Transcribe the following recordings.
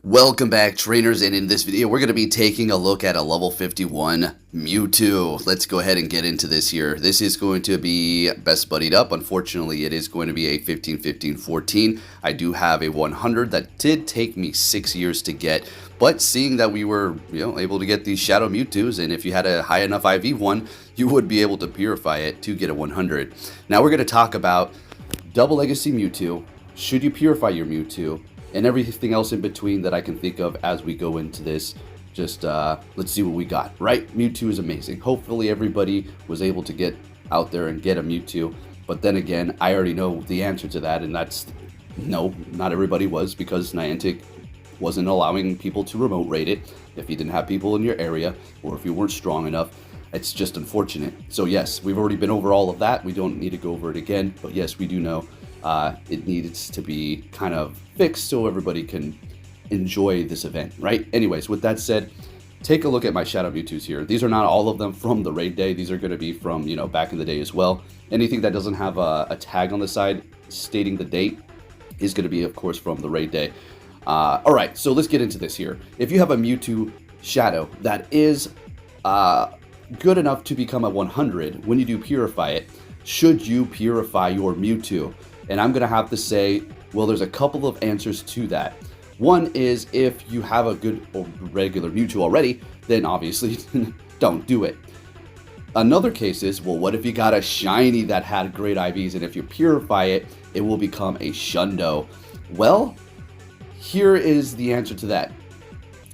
Welcome back, trainers, and in this video we're going to be taking a look at a level 51 Mewtwo. Let's go ahead and get into this here. This is going to be best buddied up. Unfortunately, it is going to be a 15, 15, 14. I do have a 100 that did take me 6 years to get, but seeing that we were able to get these Shadow Mewtwo's, and if you had a high enough IV one, you would be able to purify it to get a 100. Now we're going to talk about double legacy Mewtwo. Should you purify your Mewtwo? And everything else in between that I can think of as we go into this. Just let's see what we got, right? Mewtwo is amazing. Hopefully everybody was able to get out there and get a Mewtwo. But then again, I already know the answer to that, and that's no, not everybody was, because Niantic wasn't allowing people to remote raid it if you didn't have people in your area or if you weren't strong enough. It's just unfortunate. So yes, we've already been over all of that. We don't need to go over it again. But yes, we do know it needs to be kind of fixed so everybody can enjoy this event, right? Anyways, with that said, take a look at my Shadow Mewtwo's here. These are not all of them from the raid day. These are going to be from, back in the day as well. Anything that doesn't have a tag on the side stating the date is going to be, of course, from the raid day. All right, so let's get into this here. If you have a Mewtwo Shadow that is good enough to become a 100, when you do purify it, should you purify your Mewtwo? And I'm going to have to say, well, there's a couple of answers to that. One is if you have a good or regular Mewtwo already, then obviously don't do it. Another case is, well, what if you got a shiny that had great IVs, and if you purify it, it will become a Shundo? Well, here is the answer to that.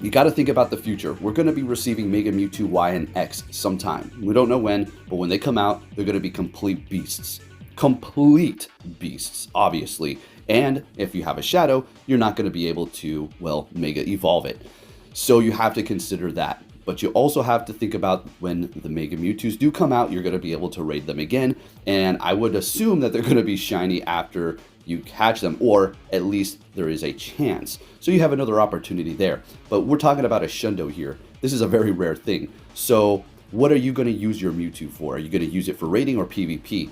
You got to think about the future. We're going to be receiving Mega Mewtwo Y and X sometime. We don't know when, but when they come out, they're going to be complete beasts. Complete beasts, obviously. And if you have a Shadow, you're not going to be able to, well, Mega Evolve it. So you have to consider that. But you also have to think about when the Mega Mewtwo's do come out, you're going to be able to raid them again. And I would assume that they're going to be shiny after you catch them, or at least there is a chance. So you have another opportunity there. But we're talking about a Shundo here. This is a very rare thing. So what are you going to use your Mewtwo for? Are you going to use it for raiding or PvP?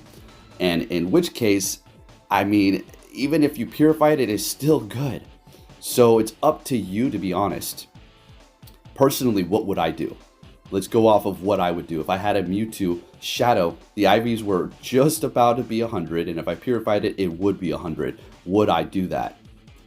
And in which case, I mean, even if you purify it, it is still good. So it's up to you, to be honest. Personally, what would I do? Let's go off of what I would do. If I had a Mewtwo Shadow, the IVs were just about to be 100, and if I purified it, it would be 100. Would I do that?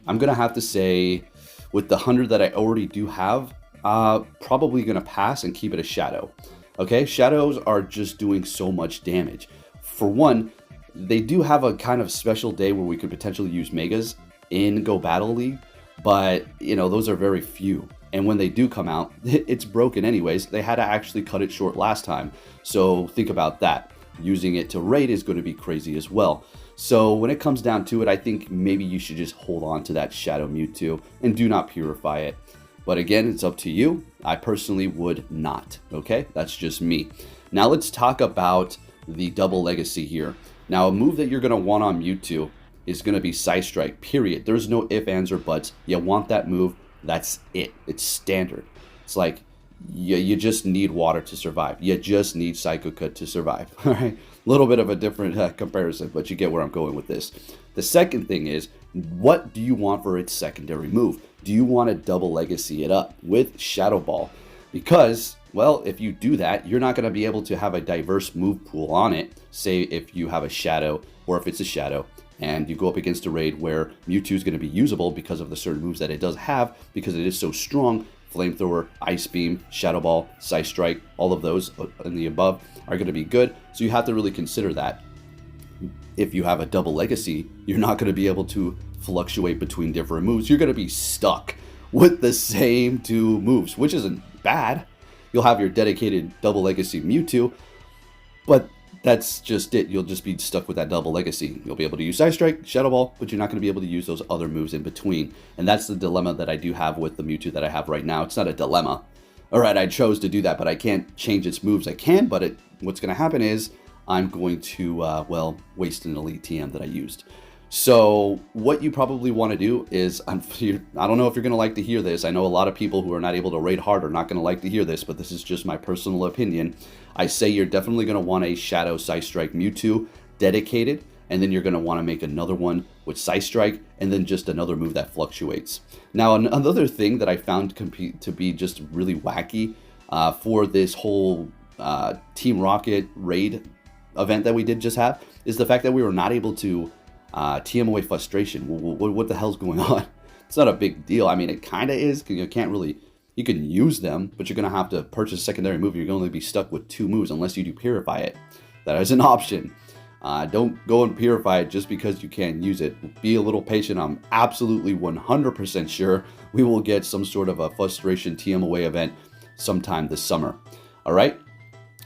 I'm going to have to say, with the 100 that I already do have, probably going to pass and keep it a Shadow. Okay, Shadows are just doing so much damage. For one, they do have a kind of special day where we could potentially use Megas in Go Battle League, but, those are very few. And when they do come out, it's broken anyways. They had to actually cut it short last time. So think about that. Using it to raid is going to be crazy as well. So when it comes down to it, I think maybe you should just hold on to that Shadow Mewtwo and do not purify it. But again, it's up to you. I personally would not. Okay, that's just me. Now let's talk about the double legacy here. Now a move that you're going to want on Mewtwo is going to be Psy Strike, period. There's no ifs, ands, or buts. You want that move. That's it. It's standard. It's like you just need water to survive. You just need Psycho Cut to survive. All right, a little bit of a different comparison, but you get where I'm going with this. The second thing is, what do you want for its secondary move? Do you want to double legacy it up with Shadow Ball? Because, well, if you do that, you're not going to be able to have a diverse move pool on it. Say if you have a Shadow, or if it's a Shadow, and you go up against a raid where Mewtwo is going to be usable because of the certain moves that it does have, because it is so strong. Flamethrower, Ice Beam, Shadow Ball, Psy Strike, all of those in the above are going to be good. So you have to really consider that. If you have a double legacy, you're not going to be able to fluctuate between different moves. You're going to be stuck with the same two moves, which isn't bad. You'll have your dedicated double legacy Mewtwo, but that's just it. You'll just be stuck with that double legacy. You'll be able to use Psy Strike, Shadow Ball, but you're not going to be able to use those other moves in between. And that's the dilemma that I do have with the Mewtwo that I have right now. It's not a dilemma. All right, I chose to do that, but I can't change its moves. I can, but what's going to happen is I'm going to, well, waste an Elite TM that I used. So what you probably want to do is, I don't know if you're going to like to hear this. I know a lot of people who are not able to raid hard are not going to like to hear this, but this is just my personal opinion. I say you're definitely going to want a Shadow Psy Strike Mewtwo dedicated. and then you're going to want to make another one with Psy Strike, and then just another move that fluctuates. Now, another thing that I found to be just really wacky for this whole Team Rocket raid event that we did just have is the fact that we were not able to TM away frustration. What the hell's going on? It's not a big deal. I mean, it kind of is, because you can't really, you can use them, but you're going to have to purchase a secondary move. You're going to be stuck with 2 moves unless you do Purify it. That is an option. Don't go and Purify it just because you can't use it. Be a little patient. I'm absolutely 100% sure we will get some sort of a frustration TM away event sometime this summer. All right?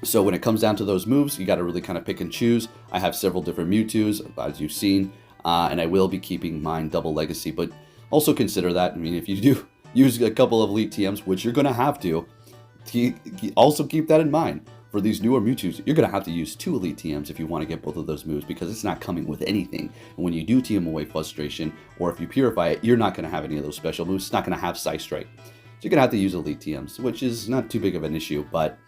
So when it comes down to those moves, you got to really kind of pick and choose. I have several different Mewtwo's, as you've seen, and I will be keeping mine double legacy, but also consider that. I mean, if you do use a couple of Elite TMs, which you're going to have to, also keep that in mind. For these newer Mewtwo's, you're going to have to use 2 Elite TMs if you want to get both of those moves, because it's not coming with anything. And when you do TM away frustration, or if you Purify it, you're not going to have any of those special moves. It's not going to have Psy Strike. So you're going to have to use Elite TMs, which is not too big of an issue, but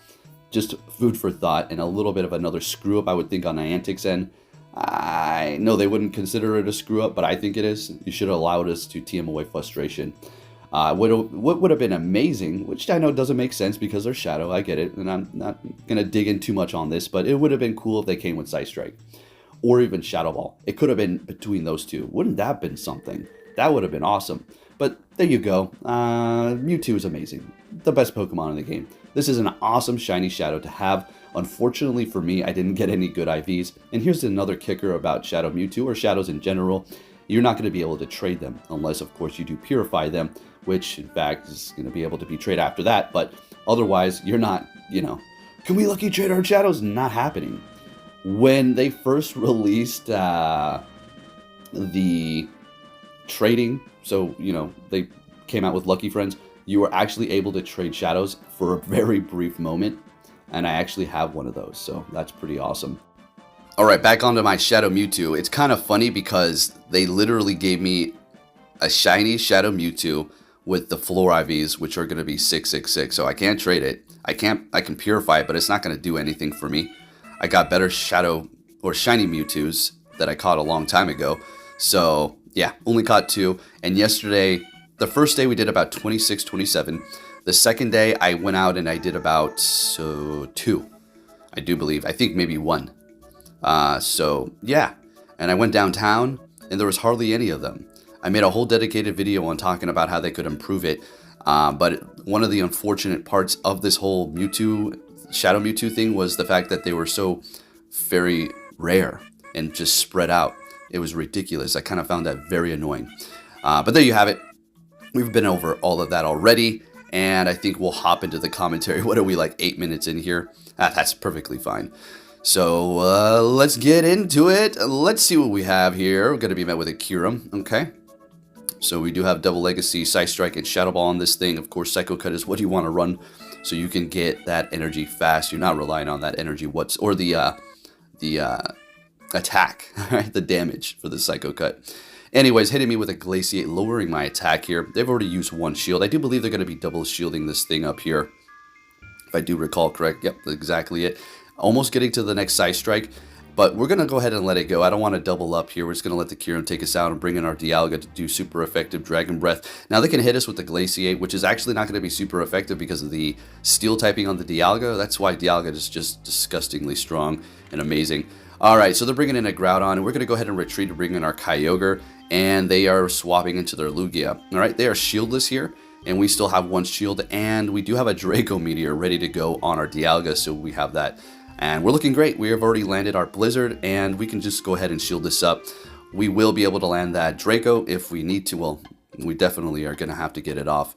just food for thought, and a little bit of another screw up, I would think, on Niantic's end. I know they wouldn't consider it a screw up, but I think it is. You should have allowed us to TM away frustration. What would have been amazing, which I know doesn't make sense because they're Shadow, I get it, and I'm not going to dig in too much on this, but it would have been cool if they came with Psy Strike, or even Shadow Ball. It could have been between those two. Wouldn't that have been something? That would have been awesome. But there you go. Mewtwo is amazing. The best Pokemon in the game. This is an awesome shiny Shadow to have. Unfortunately for me, I didn't get any good IVs. And here's another kicker about Shadow Mewtwo, or Shadows in general. You're not going to be able to trade them, unless, of course, you do Purify them, which, in fact, is going to be able to be traded after that. But otherwise, you're not, can we lucky trade our Shadows? Not happening. When they first released the trading, so, they came out with Lucky Friends, you were actually able to trade Shadows for a very brief moment. And I actually have one of those, so that's pretty awesome. Alright, back onto my Shadow Mewtwo. It's kind of funny because they literally gave me a shiny Shadow Mewtwo with the floor IVs, which are going to be 666. So I can't trade it. I can Purify it, but it's not going to do anything for me. I got better Shadow or shiny Mewtwo's that I caught a long time ago. So yeah, only caught 2. And yesterday, the first day we did about 26, 27. The second day I went out and I did about 2. I do believe. I think maybe 1. So yeah, and I went downtown and there was hardly any of them. I made a whole dedicated video on talking about how they could improve it. But one of the unfortunate parts of this whole Shadow Mewtwo thing was the fact that they were so very rare and just spread out. It was ridiculous. I kind of found that very annoying. But there you have it. We've been over all of that already. And I think we'll hop into the commentary. What are we, like 8 minutes in here? That's perfectly fine. So let's get into it. Let's see what we have here. We're going to be met with a Kyurem. Okay. So we do have Double Legacy, Psy Strike, and Shadow Ball on this thing. Of course, Psycho Cut is what you want to run so you can get that energy fast. You're not relying on that energy or the attack, right? The damage for the Psycho Cut. Anyways, hitting me with a Glaciate, lowering my attack here. They've already used 1 shield. I do believe they're going to be double shielding this thing up here. If I do recall correct. Yep, exactly it. Almost getting to the next Psy Strike. But we're going to go ahead and let it go. I don't want to double up here. We're just going to let the Kyurem take us out and bring in our Dialga to do super effective Dragon Breath. Now they can hit us with the Glaciate, which is actually not going to be super effective because of the Steel typing on the Dialga. That's why Dialga is just disgustingly strong and amazing. Alright, so they're bringing in a Groudon, and we're going to go ahead and retreat to bring in our Kyogre, and they are swapping into their Lugia. Alright, they are shieldless here, and we still have 1 shield, and we do have a Draco Meteor ready to go on our Dialga, so we have that. And we're looking great. We have already landed our Blizzard, and we can just go ahead and shield this up. We will be able to land that Draco if we need to. Well, we definitely are going to have to get it off.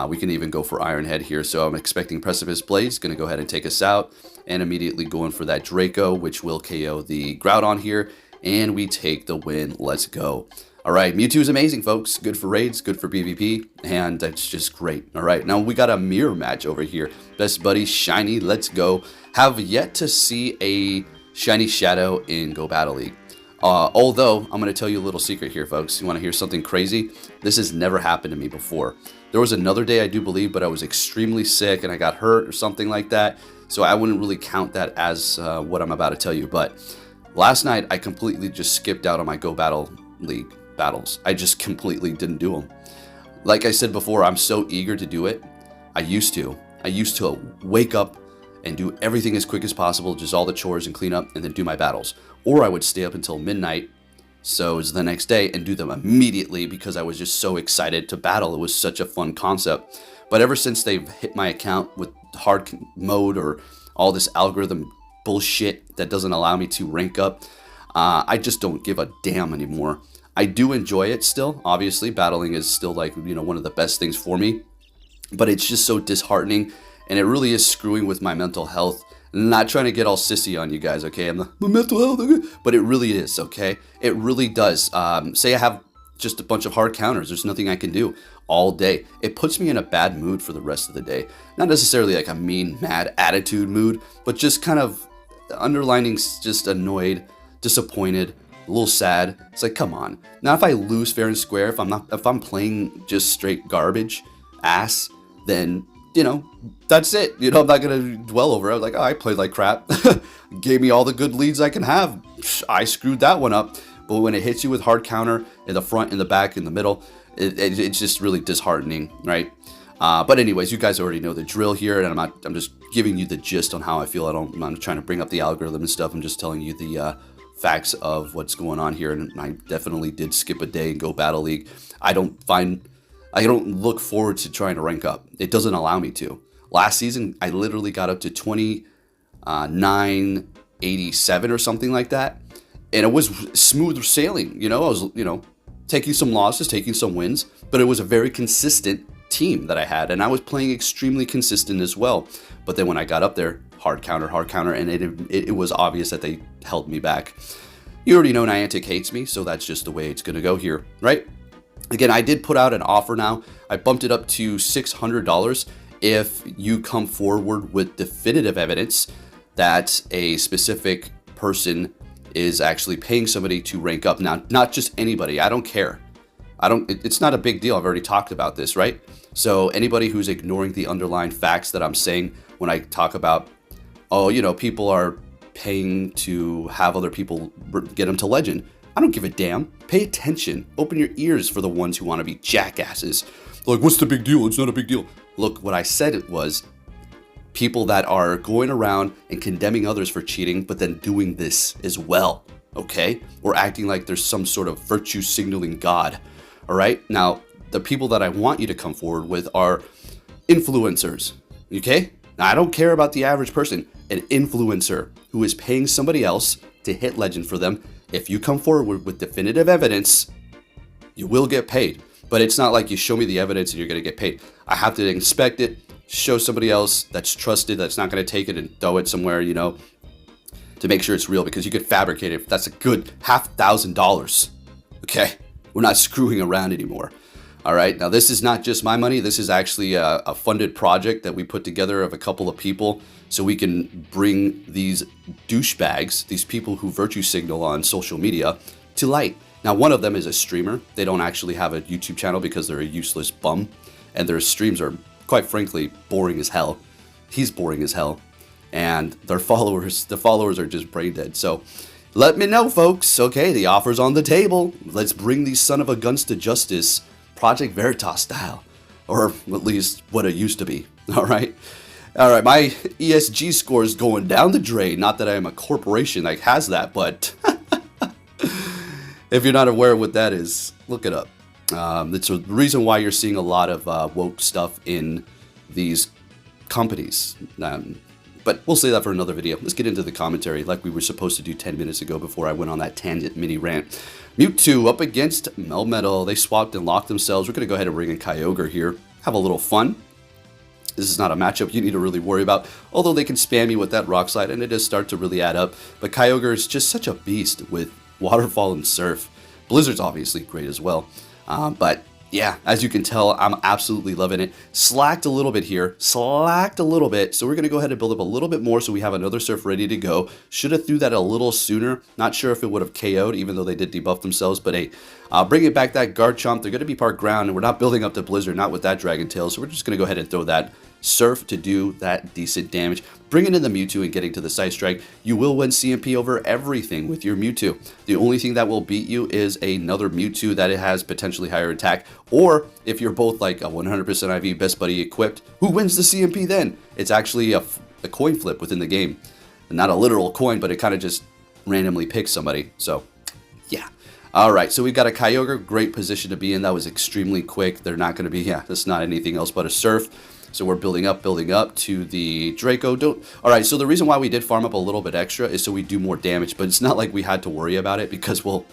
We can even go for Iron Head here, so I'm expecting Precipice Blaze. Going to go ahead and take us out, and immediately going for that Draco, which will KO the Groudon here, and we take the win. Let's go. Alright, Mewtwo is amazing, folks. Good for raids, good for PvP, and it's just great. Alright, now we got a mirror match over here. Best Buddy, Shiny, let's go. Have yet to see a Shiny Shadow in Go Battle League. Although, I'm going to tell you a little secret here, folks. You want to hear something crazy? This has never happened to me before. There was another day, I do believe, but I was extremely sick and I got hurt or something like that. So I wouldn't really count that as what I'm about to tell you. But Last night, I completely just skipped out on my Go Battle League battles. I just completely didn't do them. Like I said before, I'm so eager to do it. I used to wake up and do everything as quick as possible, just all the chores and clean up, and then do my battles. Or I would stay up until midnight, so it's the next day, and do them immediately because I was just so excited to battle. It was such a fun concept. But ever since they've hit my account with hard mode or all this algorithm bullshit that doesn't allow me to rank up, I just don't give a damn anymore. I do enjoy it still. Obviously, battling is still like, one of the best things for me. But it's just so disheartening, and it really is screwing with my mental health. Not trying to get all sissy on you guys, okay? I'm my mental health, okay? But it really is, okay? It really does. Say I have just a bunch of hard counters. There's nothing I can do all day. It puts me in a bad mood for the rest of the day. Not necessarily like a mean, mad attitude mood, but just kind of underlining just annoyed, disappointed, a little sad. It's like, come on. Now, if I lose fair and square, if I'm playing just straight garbage ass, then, that's it. I'm not going to dwell over it. I was like, oh, I played like crap. Gave me all the good leads I can have. I screwed that one up. But when it hits you with hard counter in the front, in the back, in the middle, it's just really disheartening, right? But anyways, you guys already know the drill here, and I'm just giving you the gist on how I feel. I'm not trying to bring up the algorithm and stuff. I'm just telling you the facts of what's going on here. And I definitely did skip a day and go Battle League. I don't look forward to trying to rank up. It doesn't allow me to. Last season, I literally got up to 2987 or something like that. And it was smooth sailing. I was, taking some losses, taking some wins, but it was a very consistent team that I had. And I was playing extremely consistent as well. But then when I got up there, hard counter, and it was obvious that they held me back. You already know Niantic hates me, so that's just the way it's going to go here, right? Again, I did put out an offer now. I bumped it up to $600 if you come forward with definitive evidence that a specific person is actually paying somebody to rank up. Now, not just anybody. I don't care. It's not a big deal. I've already talked about this, right? So anybody who's ignoring the underlying facts that I'm saying when I talk about, people are paying to have other people get them to legend. I don't give a damn. Pay attention. Open your ears for the ones who want to be jackasses. Like, what's the big deal? It's not a big deal. Look, what I said it was people that are going around and condemning others for cheating, but then doing this as well, okay? Or acting like there's some sort of virtue signaling God, all right? Now, the people that I want you to come forward with are influencers, okay? Now, I don't care about the average person. An influencer who is paying somebody else to hit legend for them. If you come forward with definitive evidence, you will get paid. But it's not like you show me the evidence and you're going to get paid. I have to inspect it, show somebody else that's trusted, that's not going to take it and throw it somewhere, to make sure it's real, because you could fabricate it. That's a good $1,000. Okay? We're not screwing around anymore. All right? Now, this is not just my money. This is actually a funded project that we put together of a couple of people so we can bring these douchebags, these people who virtue signal on social media, to light. Now, one of them is a streamer. They don't actually have a YouTube channel because they're a useless bum, and their streams are, quite frankly, boring as hell. He's boring as hell, and the followers are just brain dead. So let me know, folks. Okay, the offer's on the table. Let's bring these son of a guns to justice, Project Veritas style, or at least what it used to be. All right, my ESG score is going down the drain. Not that I am a corporation that has that, but if you're not aware of what that is, look it up. It's a reason why you're seeing a lot of woke stuff in these companies. But we'll say that for another video. Let's get into the commentary like we were supposed to do 10 minutes ago before I went on that tangent mini rant. Mewtwo up against Melmetal. They swapped and locked themselves. We're going to go ahead and bring in Kyogre here. Have a little fun. This is not a matchup you need to really worry about, although they can spam you with that Rock Slide, and it does start to really add up. But Kyogre is just such a beast with Waterfall and Surf. Blizzard's obviously great as well. But yeah, as you can tell, I'm absolutely loving it. Slacked a little bit here. So we're going to go ahead and build up a little bit more so we have another Surf ready to go. Should have threw that a little sooner. Not sure if it would have KO'd, even though they did debuff themselves. But hey, bringing back that Garchomp. They're going to be part ground, and we're not building up the Blizzard, not with that Dragon Tail. So we're just going to go ahead and throw that Surf to do that decent damage. Bringing in the Mewtwo and getting to the Side Strike, you will win CMP over everything with your Mewtwo. The only thing that will beat you is another Mewtwo that it has potentially higher attack, or if you're both like a 100% IV best buddy equipped, who wins the CMP then? It's actually a coin flip within the game. Not a literal coin, but it kind of just randomly picks somebody. So, yeah. Alright, so we've got a Kyogre, great position to be in. That was extremely quick. They're not going to be, that's not anything else but a Surf. So we're building up to the Draco. Alright, so the reason why we did farm up a little bit extra is so we do more damage, but it's not like we had to worry about it because, well,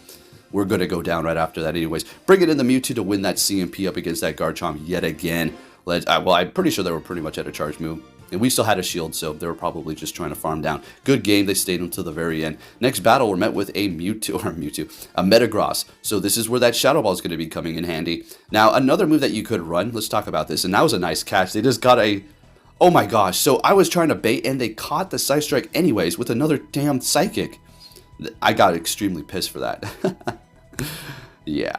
we're going to go down right after that anyways. Bringing in the Mewtwo to win that CMP up against that Garchomp yet again. Well, I'm pretty sure they were pretty much at a charge move. And we still had a shield, so they were probably just trying to farm down. Good game. They stayed until the very end. Next battle, we're met with a Metagross. So this is where that Shadow Ball is going to be coming in handy. Now, another move that you could run, let's talk about this. And that was a nice catch. They just got a... Oh my gosh. So I was trying to bait, and they caught the Side Strike anyways with another damn Psychic. I got extremely pissed for that. Yeah.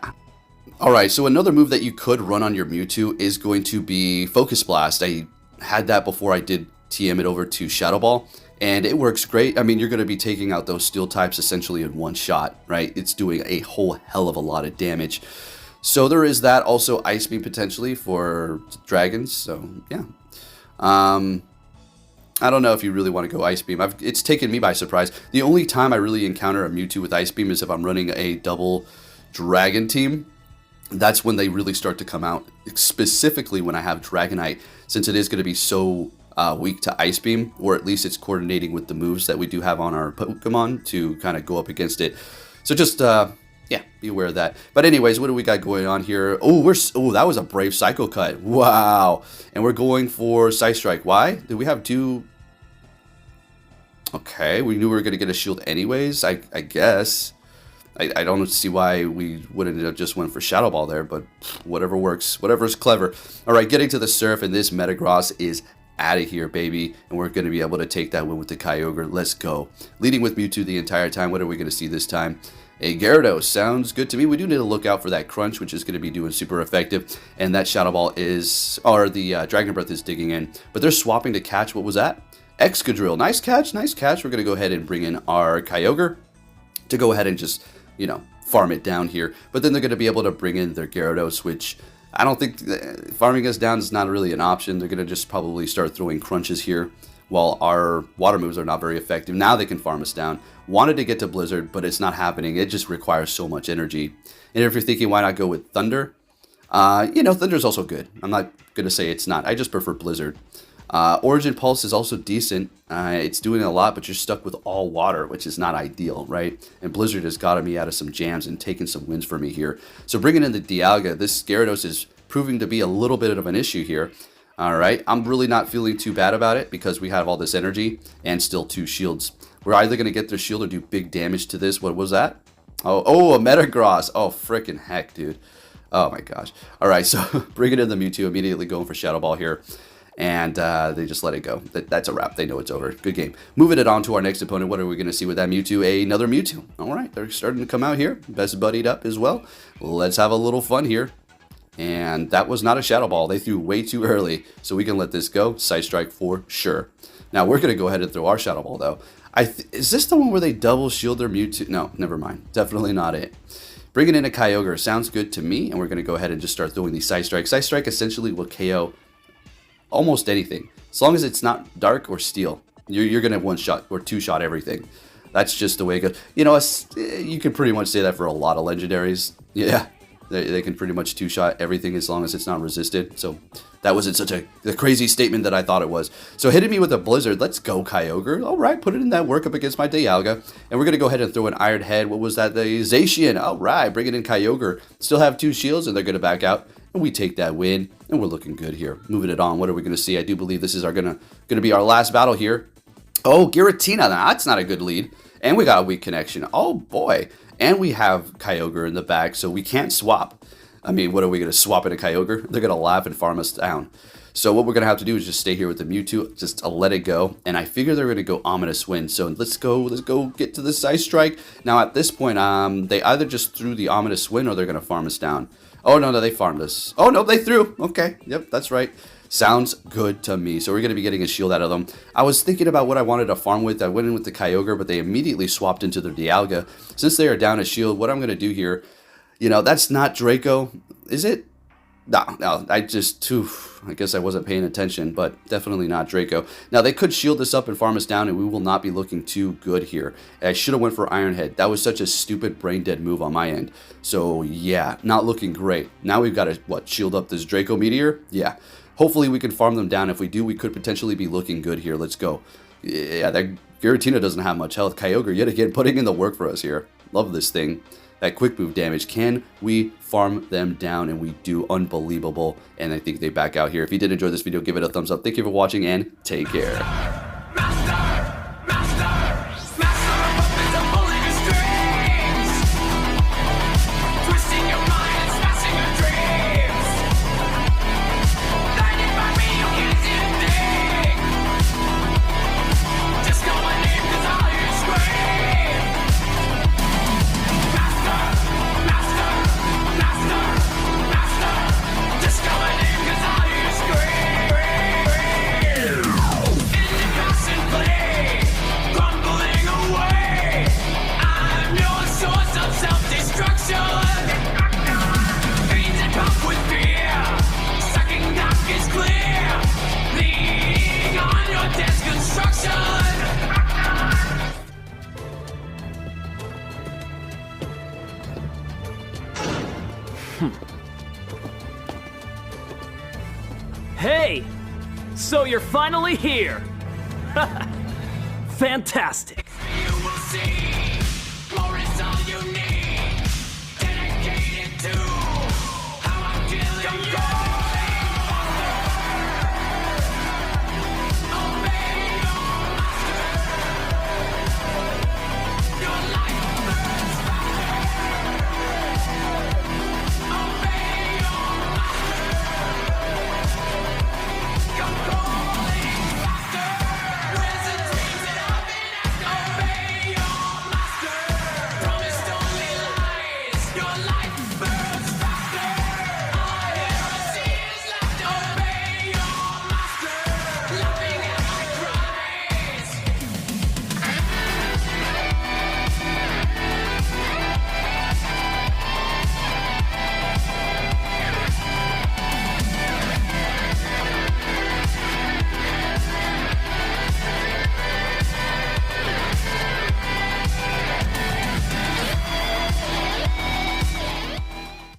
Alright, so another move that you could run on your Mewtwo is going to be Focus Blast. I had that before I did TM it over to Shadow Ball, and it works great. I mean, you're going to be taking out those steel types essentially in one shot, right? It's doing a whole hell of a lot of damage. So there is that. Also Ice Beam potentially for dragons, so yeah. I don't know if you really want to go Ice Beam. It's taken me by surprise. The only time I really encounter a Mewtwo with Ice Beam is if I'm running a double dragon team. That's when they really start to come out, specifically when I have Dragonite, since it is going to be so weak to Ice Beam, or at least it's coordinating with the moves that we do have on our Pokemon to kind of go up against it. So just, yeah, be aware of that. But anyways, what do we got going on here? Oh, that was a brave Psycho Cut. Wow. And we're going for Side Strike. Why? Did we have two? Okay, we knew we were going to get a shield anyways, I guess. I don't see why we wouldn't have just went for Shadow Ball there, but whatever works, whatever's clever. All right, getting to the Surf, and this Metagross is out of here, baby, and we're going to be able to take that win with the Kyogre. Let's go. Leading with Mewtwo the entire time. What are we going to see this time? A Gyarados. Sounds good to me. We do need to look out for that Crunch, which is going to be doing super effective, and that Shadow Ball is, or the Dragon Breath is digging in, but they're swapping to catch. What was that? Excadrill. Nice catch, nice catch. We're going to go ahead and bring in our Kyogre to go ahead and just, you know, farm it down here. But then they're going to be able to bring in their Gyarados, which I don't think farming us down is not really an option. They're going to just probably start throwing crunches here while our water moves are not very effective. Now they can farm us down. Wanted to get to Blizzard, but it's not happening. It just requires so much energy. And if you're thinking, why not go with Thunder? You know, Thunder's also good. I'm not going to say it's not. I just prefer Blizzard. Origin Pulse is also decent. It's doing a lot, but you're stuck with all water, which is not ideal, right? And Blizzard has gotten me out of some jams and taken some wins for me here. So bringing in the Dialga, this Gyarados is proving to be a little bit of an issue here. All right, I'm really not feeling too bad about it because we have all this energy and still two shields. We're either going to get their shield or do big damage to this. What was that? Oh, a Metagross. Oh, freaking heck, dude. Oh, my gosh. All right, so bringing in the Mewtwo, immediately going for Shadow Ball here. And they just let it go. That's a wrap. They know it's over. Good game. Moving it on to our next opponent. What are we going to see with that Mewtwo? Another Mewtwo. All right, they're starting to come out here. Best buddied up as well. Let's have a little fun here. And that was not a Shadow Ball. They threw way too early, so we can let this go. Side Strike for sure. Now, we're going to go ahead and throw our Shadow Ball, though. Is this the one where they double shield their Mewtwo? No, never mind. Definitely not it. Bringing in a Kyogre sounds good to me, and we're going to go ahead and just start throwing these Side Strike. Side Strike essentially will KO almost anything. As long as it's not dark or steel, you're going to one-shot or two-shot everything. That's just the way it goes. You know, you can pretty much say that for a lot of legendaries. Yeah. They can pretty much two-shot everything as long as it's not resisted. So that wasn't such a crazy statement that I thought it was. So hitting me with a Blizzard. Let's go, Kyogre. All right, put it in that work up against my Dialga. And we're going to go ahead and throw an Iron Head. What was that? The Zacian. All right, bring it in Kyogre. Still have two shields, and they're going to back out. And we take that win, and we're looking good here. Moving it on. What are we going to see? I do believe this is going to be our last battle here. Oh, Giratina. That's not a good lead. And we got a weak connection. Oh, boy. And we have Kyogre in the back, so we can't swap. I mean, what are we going to swap in a Kyogre? They're going to laugh and farm us down. So what we're going to have to do is just stay here with the Mewtwo, just let it go. And I figure they're going to go Ominous Wind. So let's go get to the Side Strike. Now at this point, they either just threw the Ominous Wind or they're going to farm us down. Oh, no, they farmed us. Oh, no, they threw. Okay, yep, that's right. Sounds good to me. So we're going to be getting a shield out of them. I was thinking about what I wanted to farm with. I went in with the Kyogre, but they immediately swapped into their Dialga. Since they are down a shield, what I'm going to do here, that's not Draco, is it? No, I guess I wasn't paying attention, but definitely not Draco. Now, they could shield this up and farm us down, and we will not be looking too good here. I should have went for Iron Head. That was such a stupid brain-dead move on my end. So, yeah, not looking great. Now we've got to, shield up this Draco Meteor? Yeah. Hopefully we can farm them down. If we do, we could potentially be looking good here. Let's go. Yeah, that Giratina doesn't have much health. Kyogre, yet again, putting in the work for us here. Love this thing. That quick move damage. Can we farm them down? And we do. Unbelievable. And I think they back out here. If you did enjoy this video, give it a thumbs up. Thank you for watching and take care. Hey! So you're finally here! Fantastic! You will see, more is all you need. Dedicated to how I'm killing you. Obey your master. Your life burns faster. Obey your master. Obey your master. Promised only lies. Your life.